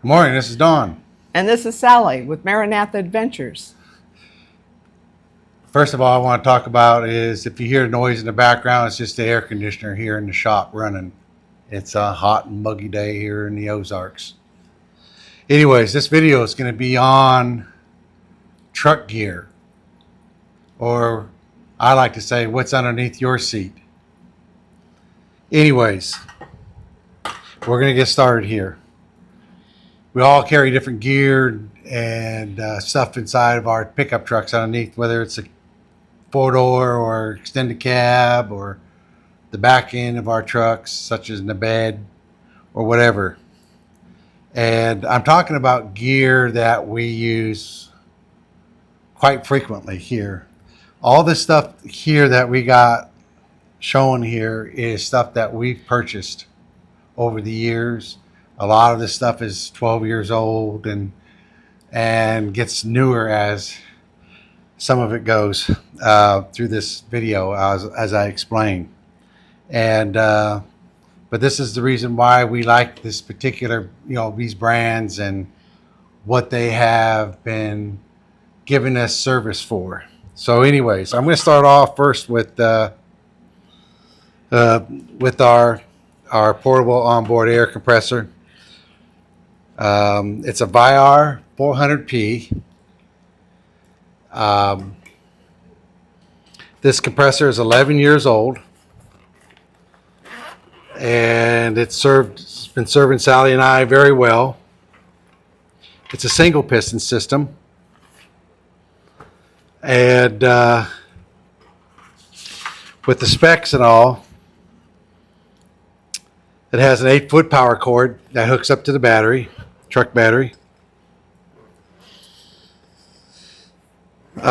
Good morning, this is Dawn. And this is Sally with Maranatha Adventures. First of all, I want to talk about is if you hear noise in the background, it's just the air conditioner here in the shop running. It's a hot and muggy day here in the Ozarks. Anyways, this video is going to be on truck gear, or I like to say what's underneath your seat. Anyways, we're going to get started here. We all carry different gear and stuff inside of our pickup trucks underneath, whether it's a four-door or extended cab or the back end of our trucks, such as in the bed or whatever. And I'm talking about gear that we use quite frequently here. All this stuff here that we got shown here is stuff that we've purchased over the years. A lot of this stuff is 12 years old and gets newer as some of it goes through this video as I explain. And but this is the reason why we like this particular, these brands and what they have been giving us service for. So anyways, I'm going to start off first with our portable onboard air compressor. It's a Viair 400P. This compressor is 11 years old, and it's been serving Sally and I very well. It's a single piston system, and with the specs and all, it has an 8-foot power cord that hooks up to the battery. Truck battery. Puts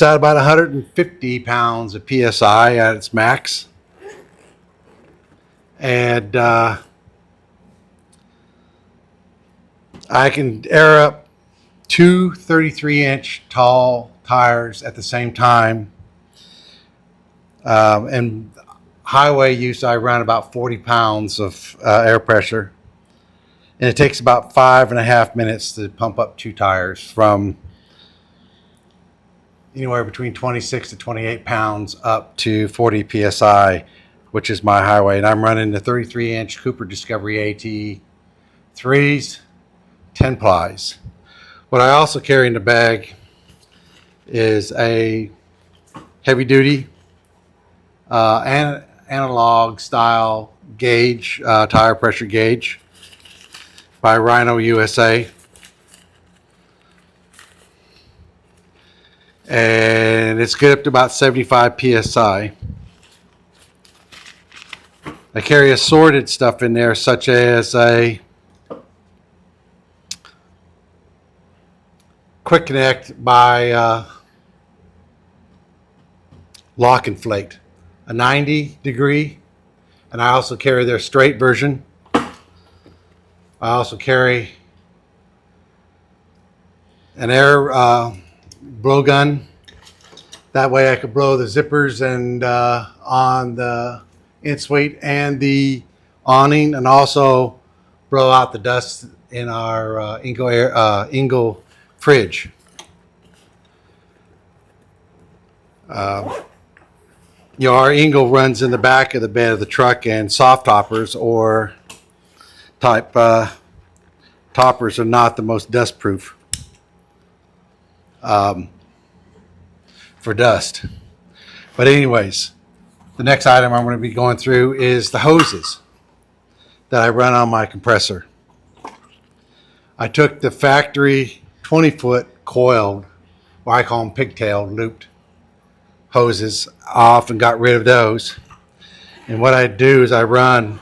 out about 150 pounds of PSI at its max. And I can air up two 33-inch tall tires at the same time. And highway use, I run about 40 pounds of air pressure. And it takes about 5.5 minutes to pump up two tires from anywhere between 26 to 28 pounds up to 40 PSI, which is my highway. And I'm running the 33-inch Cooper Discovery AT3s, 10 plies. What I also carry in the bag is a heavy-duty Analogue style gauge, tire pressure gauge by Rhino USA. And it's good up to about 75 PSI. I carry assorted stuff in there, such as a Quick Connect by Lock and Flate, a 90-degree, and I also carry their straight version. I also carry an air blow gun. That way I could blow the zippers and on the in-suite and the awning, and also blow out the dust in our Ingle fridge. Our Ingle runs in the back of the bed of the truck, and soft toppers or type toppers are not the most dust proof for dust. But anyways, the next item I'm going to be going through is the hoses that I run on my compressor. I took the factory 20-foot coiled, or I call them pigtail looped hoses off and got rid of those. And what I do is I run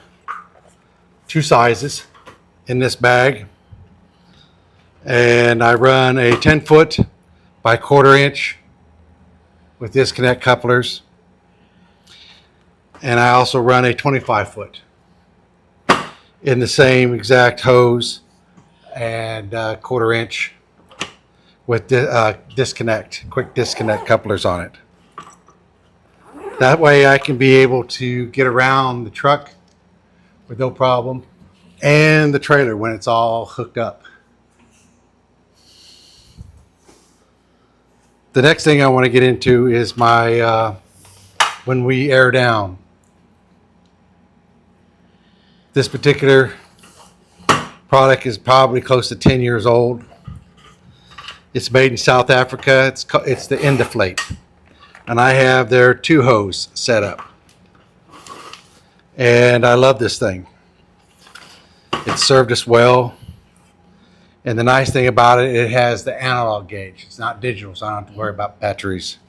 two sizes in this bag, and I run a 10-foot by 1/4 inch with disconnect couplers, and I also run a 25-foot in the same exact hose and 1/4 inch with quick disconnect couplers on it. That way I can be able to get around the truck with no problem and the trailer when it's all hooked up. The next thing I want to get into is my when we air down. This particular product is probably close to 10 years old. It's made in South Africa. It's the Indeflate, and I have their 2 hose set up, and I love this thing. It's served us well, and the nice thing about it, it has the analog gauge. It's not digital, so I don't have to worry about batteries.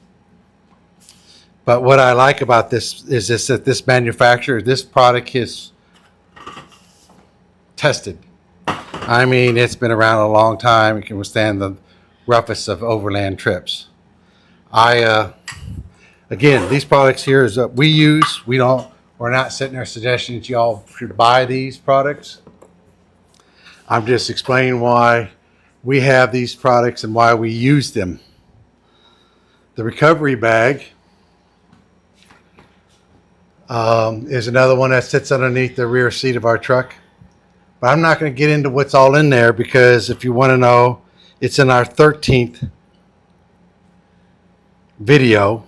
But what I like about this is that this manufacturer, this product is tested. I mean, it's been around a long time. It can withstand the roughest of overland trips. Again, these products here is that we use. We're not sitting there suggesting that y'all should buy these products. I'm just explaining why we have these products and why we use them. The recovery bag is another one that sits underneath the rear seat of our truck. But I'm not going to get into what's all in there, because if you want to know, it's in our 13th video,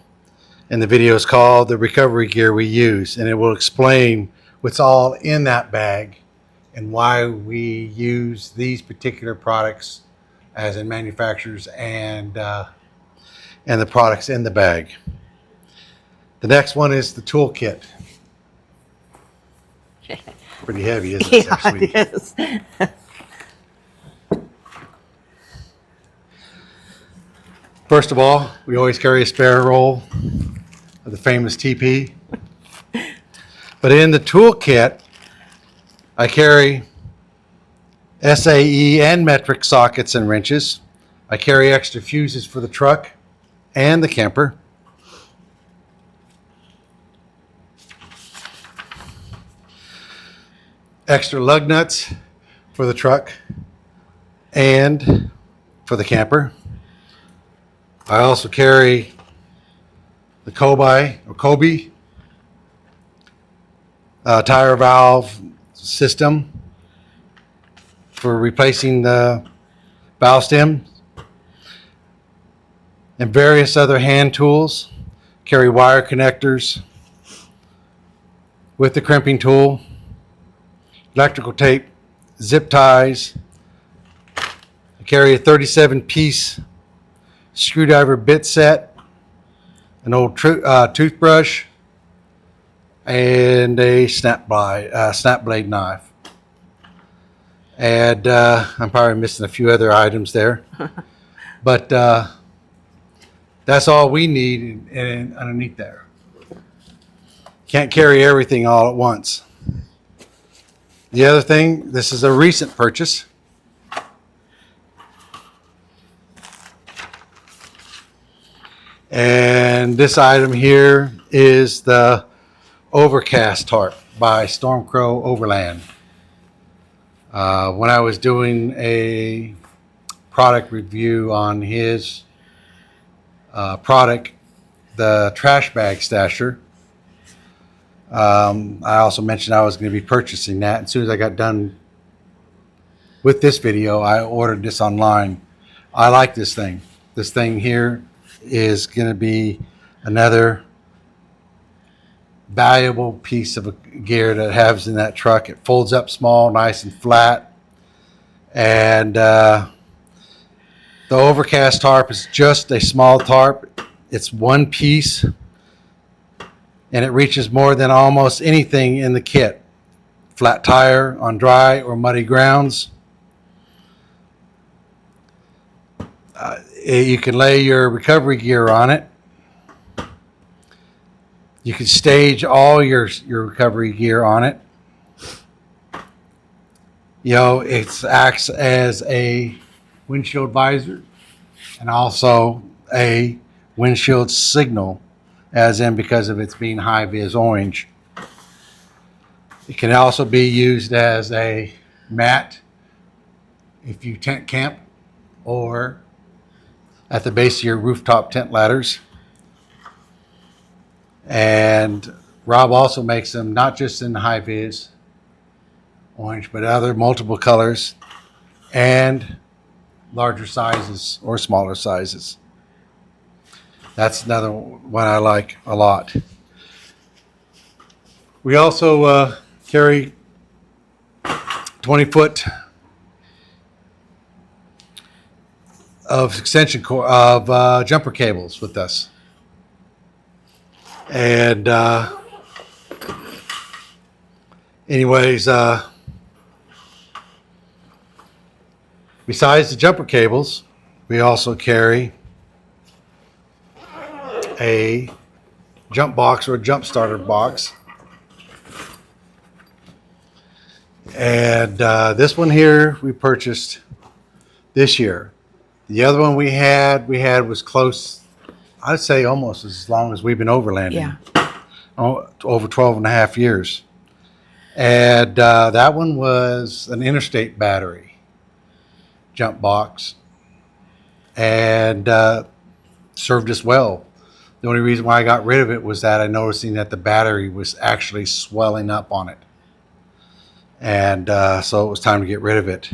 and the video is called The Recovery Gear We Use, and it will explain what's all in that bag and why we use these particular products as in manufacturers and the products in the bag. The next one is the toolkit. Pretty heavy, isn't it? Yeah, Sweetie? it is. First of all, we always carry a spare roll of the famous TP. But in the toolkit, I carry SAE and metric sockets and wrenches. I carry extra fuses for the truck and the camper. Extra lug nuts for the truck and for the camper. I also carry the Kobe tire valve system for replacing the valve stem, and various other hand tools. Carry wire connectors with the crimping tool, electrical tape, zip ties. I carry a 37-piece screwdriver bit set, an old toothbrush, and a snap blade knife. And I'm probably missing a few other items there, but that's all we need underneath there. Can't carry everything all at once. The other thing, this is a recent purchase. And this item here is the Overcast tarp by Stormcrow Overland. When I was doing a product review on his product, the trash bag stasher, I also mentioned I was going to be purchasing that. As soon as I got done with this video, I ordered this online. I like this thing. This thing here is going to be another valuable piece of gear that has in that truck. It folds up small, nice and flat. And the Overcast tarp is just a small tarp. It's one piece, and it reaches more than almost anything in the kit. Flat tire on dry or muddy grounds. You can lay your recovery gear on it. You can stage all your recovery gear on it. You know, it acts as a windshield visor and also a windshield signal, as in because of its being high vis orange. It can also be used as a mat if you tent camp or at the base of your rooftop tent ladders. And Rob also makes them not just in high vis orange, but other multiple colors and larger sizes or smaller sizes. That's another one I like a lot. We also carry 20-foot of extension cord of jumper cables with us. And anyways, besides the jumper cables, we also carry a jump box or a jump starter box. And this one here we purchased this year. The other one we had was close, I'd say almost as long as we've been overlanding. Yeah. Over 12 and a half years. And that one was an interstate battery jump box, and served us well. The only reason why I got rid of it was that I noticing that the battery was actually swelling up on it. And so it was time to get rid of it.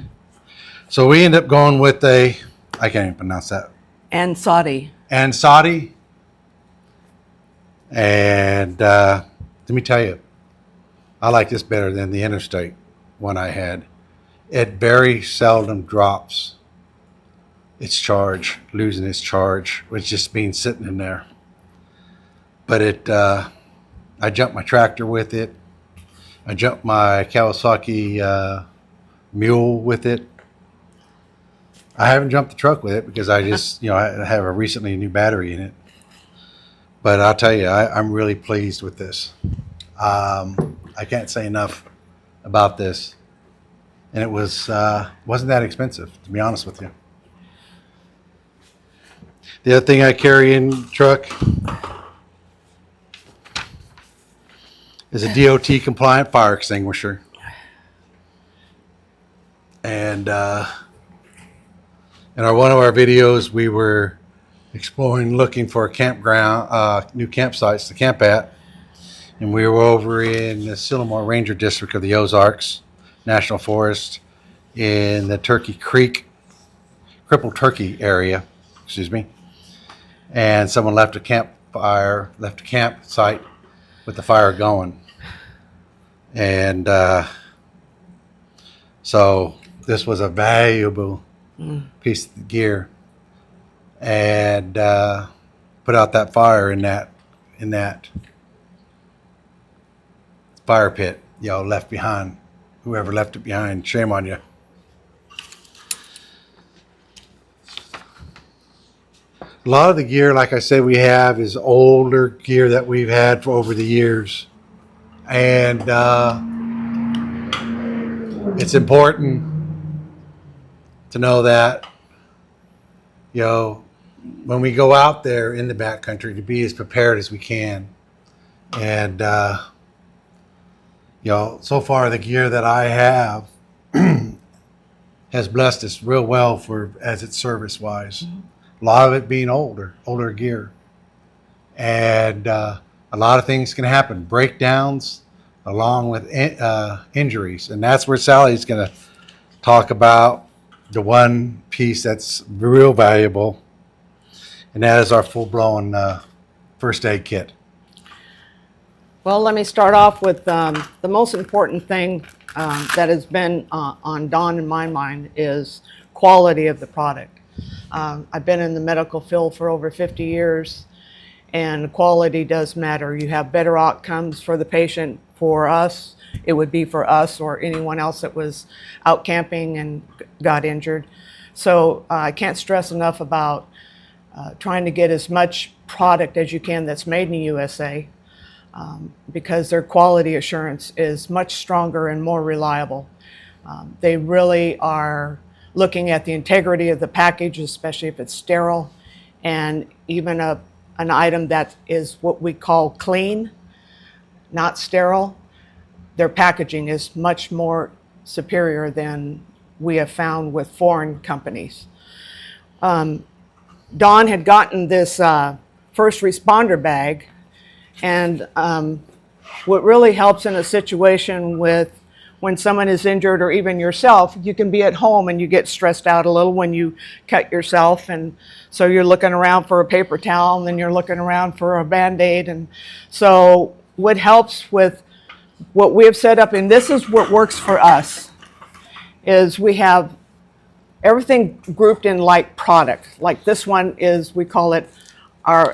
So we ended up going with I can't even pronounce that. Ansody. Ansody. And let me tell you, I like this better than the interstate one I had. It very seldom drops its charge, losing its charge, with just being sitting in there. But I jumped my tractor with it. I jumped my Kawasaki mule with it. I haven't jumped the truck with it because I just, I have a recently new battery in it. But I'll tell you, I'm really pleased with this. I can't say enough about this. And it wasn't that expensive, to be honest with you. The other thing I carry in the truck is a DOT compliant fire extinguisher. And in one of our videos, we were exploring, looking for a campground, new campsites to camp at. And we were over in the Sillamore Ranger District of the Ozarks National Forest in the Turkey Creek, Crippled Turkey area, and someone left a campsite with the fire going. And so this was a valuable piece of gear, and put out that fire in that fire pit, left behind. Whoever left it behind, shame on you. A lot of the gear, like I said, we have is older gear that we've had for over the years. And it's important to know that, when we go out there in the backcountry, to be as prepared as we can. And, so far the gear that I have has blessed us real well as it's service-wise. Mm-hmm. A lot of it being older gear. And a lot of things can happen, breakdowns along with injuries. And that's where Sally's going to talk about the one piece that's real valuable, and that is our full-blown first aid kit. Well, let me start off with the most important thing that has been on Don in my mind is quality of the product. I've been in the medical field for over 50 years, and quality does matter. You have better outcomes for the patient. For us, it would be for us or anyone else that was out camping and got injured. So I can't stress enough about trying to get as much product as you can that's made in the USA. Because their quality assurance is much stronger and more reliable. They really are looking at the integrity of the package, especially if it's sterile, and even an item that is what we call clean, not sterile. Their packaging is much more superior than we have found with foreign companies. Don had gotten this first responder bag. And what really helps in a situation with when someone is injured, or even yourself, you can be at home and you get stressed out a little when you cut yourself, and so you're looking around for a paper towel, and then you're looking around for a Band-Aid. And so what helps with what we have set up, and this is what works for us, is we have everything grouped in like product. Like this one is, we call it our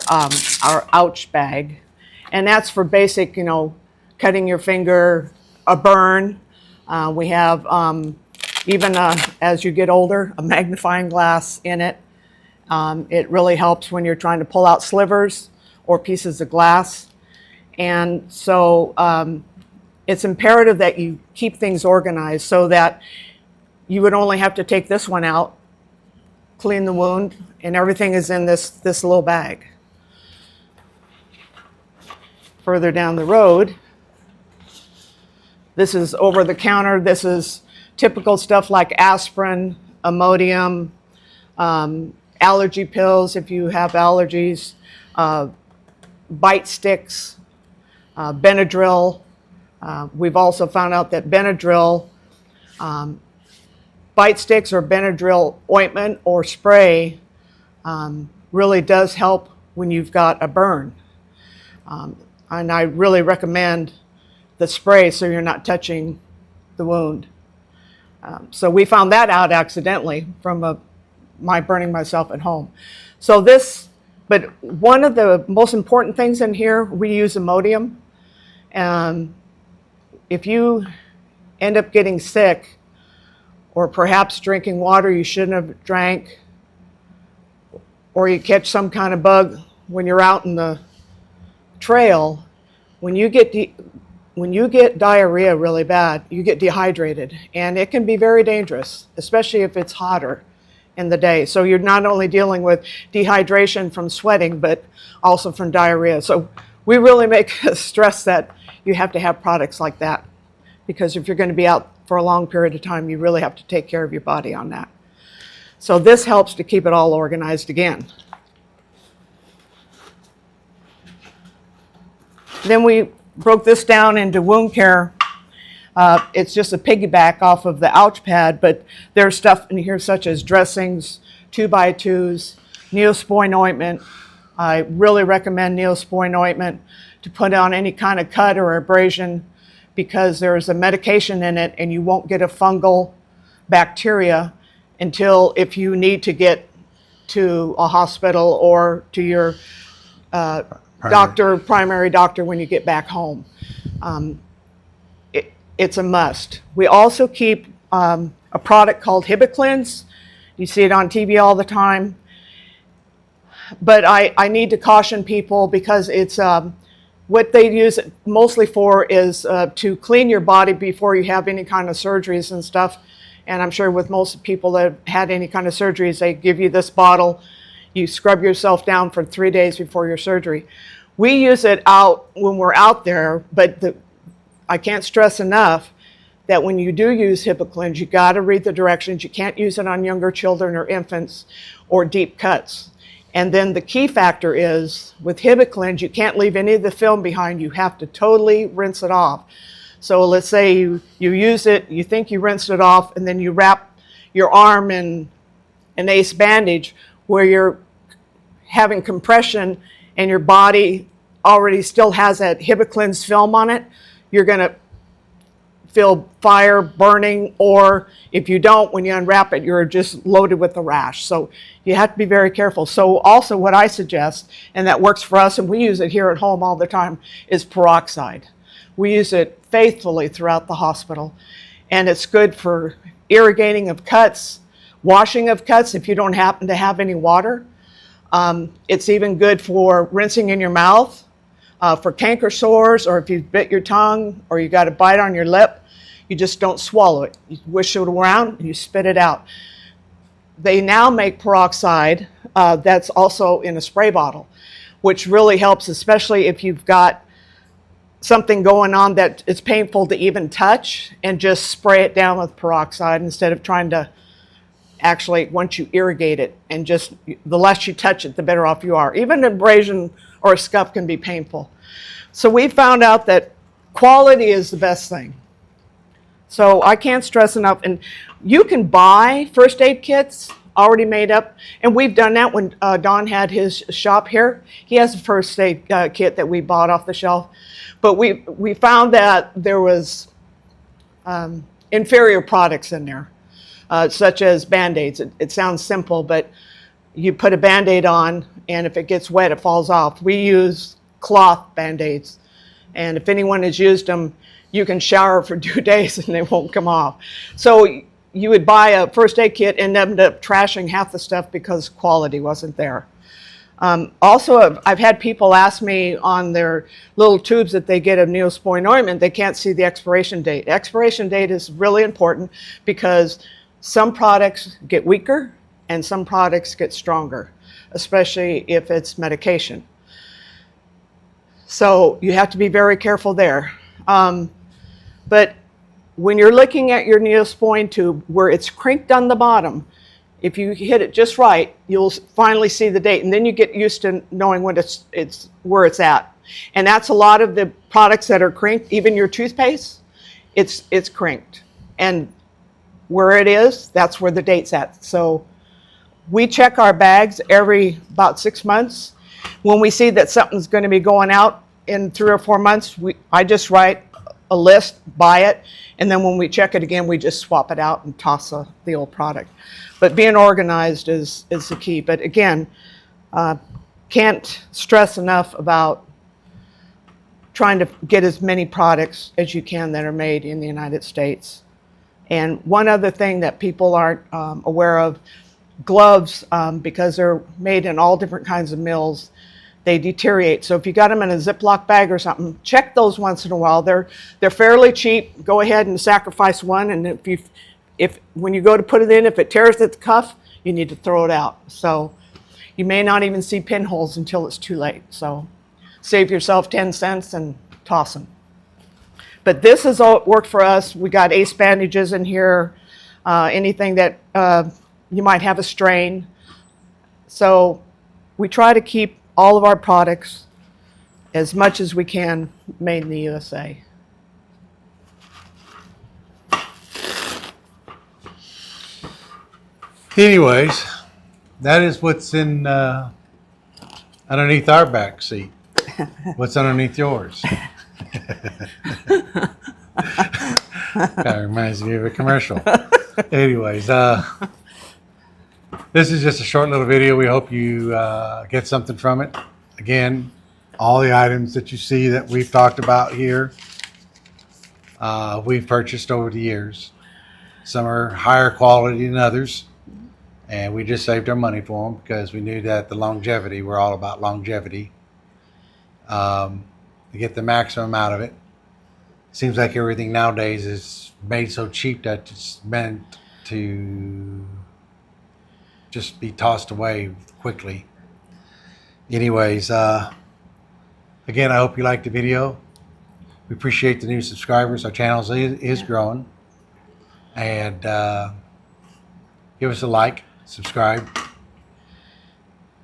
ouch bag. And that's for basic, cutting your finger, a burn. We have, even as you get older, a magnifying glass in it. It really helps when you're trying to pull out slivers or pieces of glass. And so it's imperative that you keep things organized so that you would only have to take this one out, clean the wound, and everything is in this little bag. Further down the road, this is over the counter. This is typical stuff like aspirin, Imodium, allergy pills if you have allergies, bite sticks, Benadryl. We've also found out that Benadryl, bite sticks or Benadryl ointment or spray really does help when you've got a burn. And I really recommend the spray so you're not touching the wound. So we found that out accidentally from my burning myself at home. So but one of the most important things in here, we use Imodium. If you end up getting sick, or perhaps drinking water you shouldn't have drank, or you catch some kind of bug when you're out in the trail, when you get diarrhea really bad, you get dehydrated, and it can be very dangerous, especially if it's hotter in the day. So you're not only dealing with dehydration from sweating, but also from diarrhea. So we really make stress that you have to have products like that, because if you're going to be out for a long period of time, you really have to take care of your body on that. So this helps to keep it all organized again. Then we broke this down into wound care. It's just a piggyback off of the ouch pad, but there's stuff in here such as dressings, 2x2s, Neosporin ointment. I really recommend Neosporin ointment to put on any kind of cut or abrasion, because there's a medication in it and you won't get a fungal bacteria until if you need to get to a hospital or to your primary doctor when you get back home. It's a must. We also keep a product called Hibiclens. You see it on TV all the time. But I need to caution people, because it's what they use it mostly for is to clean your body before you have any kind of surgeries and stuff. And I'm sure with most people that have had any kind of surgeries, they give you this bottle. You scrub yourself down for 3 days before your surgery. We use it out when we're out there, but I can't stress enough that when you do use Hibiclens, you got to read the directions. You can't use it on younger children or infants or deep cuts. And then the key factor is, with Hibiclens, you can't leave any of the film behind. You have to totally rinse it off. So let's say you use it, you think you rinsed it off, and then you wrap your arm in an ACE bandage where you're having compression and your body already still has that Hibiclens film on it. You're going to feel fire, burning, or if you don't, when you unwrap it, you're just loaded with a rash. So you have to be very careful. So also what I suggest, and that works for us, and we use it here at home all the time, is peroxide. We use it faithfully throughout the hospital, and it's good for irrigating of cuts, washing of cuts if you don't happen to have any water. It's even good for rinsing in your mouth, for canker sores, or if you bit your tongue or you got a bite on your lip. You just don't swallow it. You wish it around and you spit it out. They now make peroxide that's also in a spray bottle, which really helps, especially if you've got something going on that it's painful to even touch, and just spray it down with peroxide instead of trying to actually, once you irrigate it, and just the less you touch it, the better off you are. Even an abrasion or a scuff can be painful. So we found out that quality is the best thing. So I can't stress enough. And you can buy first aid kits already made up. And we've done that when Don had his shop here. He has a first aid kit that we bought off the shelf. But we found that there was inferior products in there, such as Band-Aids. It sounds simple, but you put a Band-Aid on, and if it gets wet, it falls off. We use cloth Band-Aids. And if anyone has used them, you can shower for 2 days and they won't come off. So you would buy a first aid kit and end up trashing half the stuff because quality wasn't there. Also, I've had people ask me on their little tubes that they get of Neosporin ointment, they can't see the expiration date. Expiration date is really important because some products get weaker and some products get stronger, especially if it's medication. So you have to be very careful there. But when you're looking at your Neosporin tube where it's crinked on the bottom, if you hit it just right, you'll finally see the date, and then you get used to knowing when it's where it's at. And that's a lot of the products that are crinked. Even your toothpaste, it's crinked, and where it is, that's where the date's at. So we check our bags every about 6 months. When we see that something's going to be going out in 3 or 4 months, I just write a list, buy it, and then when we check it again, we just swap it out and toss the old product. But being organized is the key. But again, can't stress enough about trying to get as many products as you can that are made in the United States. And one other thing that people aren't aware of, gloves, because they're made in all different kinds of mills, they deteriorate. So if you got them in a Ziploc bag or something, check those once in a while. They're fairly cheap. Go ahead and sacrifice one, and if when you go to put it in, if it tears at the cuff, you need to throw it out. So you may not even see pinholes until it's too late. So save yourself 10 cents and toss them. But this has all worked for us. We got ace bandages in here, anything that you might have a strain. So we try to keep all of our products as much as we can made in the USA. Anyways, that is what's in underneath our back seat. What's underneath yours? Kind of reminds me of a commercial. Anyways, this is just a short little video. We hope you get something from it. Again, all the items that you see that we've talked about here, we've purchased over the years. Some are higher quality than others, and we just saved our money for them because we knew that the longevity, we're all about longevity, to get the maximum out of it. Seems like everything nowadays is made so cheap that it's meant to just be tossed away quickly. Anyways, again, I hope you liked the video. We appreciate the new subscribers. Our channel is growing. And give us a like, subscribe,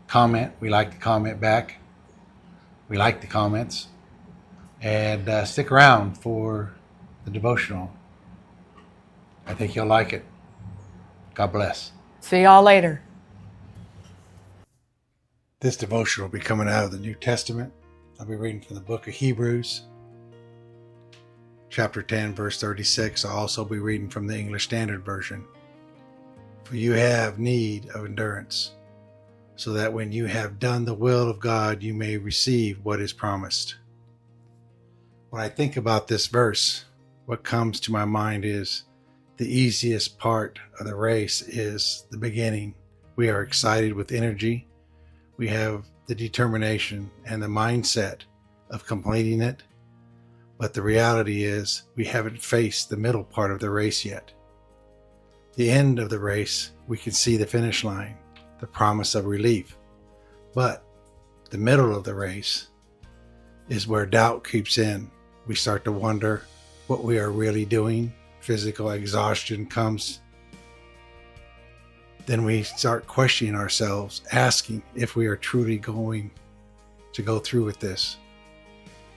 comment. We like to comment back. We like the comments. And stick around for the devotional. I think you'll like it. God bless. See y'all later. This devotional will be coming out of the New Testament. I'll be reading from the book of Hebrews, chapter 10, verse 36. I'll also be reading from the English Standard Version. For you have need of endurance, so that when you have done the will of God, you may receive what is promised. When I think about this verse, what comes to my mind is the easiest part of the race is the beginning. We are excited with energy. We have the determination and the mindset of completing it. But the reality is we haven't faced the middle part of the race yet. The end of the race, we can see the finish line, the promise of relief. But the middle of the race is where doubt creeps in. We start to wonder what we are really doing. Physical exhaustion comes. Then we start questioning ourselves, asking if we are truly going to go through with this.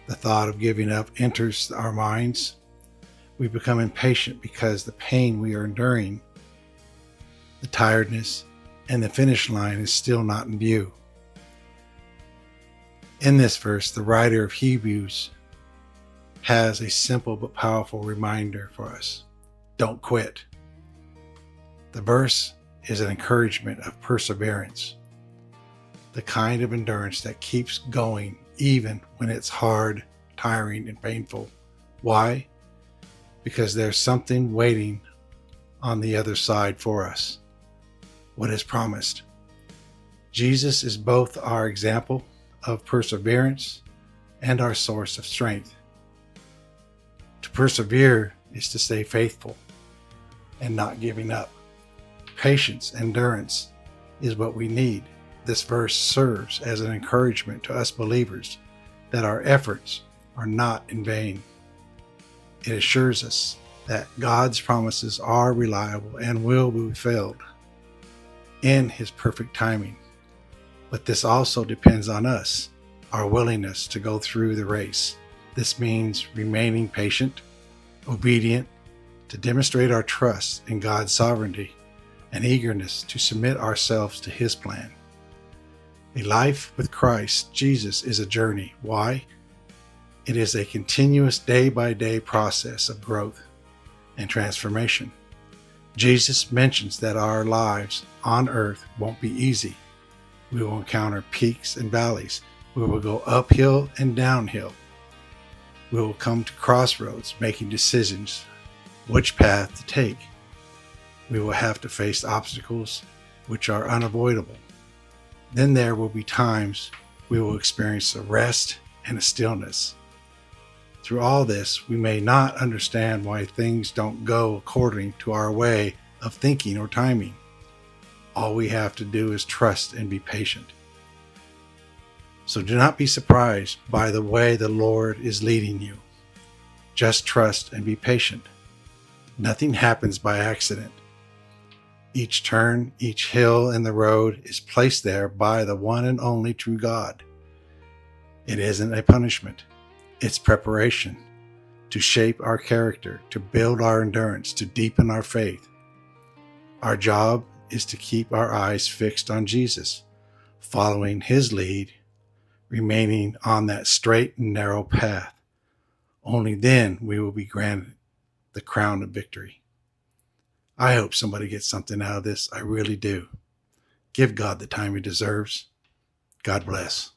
The thought of giving up enters our minds, We become impatient because the pain we are enduring, the tiredness, and the finish line is still not in view. In this verse, the writer of Hebrews has a simple but powerful reminder for us. Don't quit. The verse is an encouragement of perseverance, the kind of endurance that keeps going even when it's hard, tiring, and painful. Why? Because there's something waiting on the other side for us. What is promised? Jesus is both our example of perseverance and our source of strength. To persevere is to stay faithful and not giving up. Patience, endurance is what we need. This verse serves as an encouragement to us believers that our efforts are not in vain. It assures us that God's promises are reliable and will be fulfilled in His perfect timing. But this also depends on us, our willingness to go through the race. This means remaining patient, obedient, to demonstrate our trust in God's sovereignty and eagerness to submit ourselves to His plan. A life with Christ Jesus is a journey. Why? It is a continuous day-by-day process of growth and transformation. Jesus mentions that our lives on earth won't be easy. We will encounter peaks and valleys. We will go uphill and downhill. We will come to crossroads, making decisions which path to take. We will have to face obstacles which are unavoidable. Then there will be times we will experience a rest and a stillness. Through all this, we may not understand why things don't go according to our way of thinking or timing. All we have to do is trust and be patient. So do not be surprised by the way the Lord is leading you. Just trust and be patient. Nothing happens by accident. Each turn, each hill in the road is placed there by the one and only true God. It isn't a punishment. It's preparation to shape our character, to build our endurance, to deepen our faith. Our job is to keep our eyes fixed on Jesus, following His lead, remaining on that straight and narrow path. Only then we will be granted the crown of victory. I hope somebody gets something out of this. I really do. Give God the time He deserves. God bless.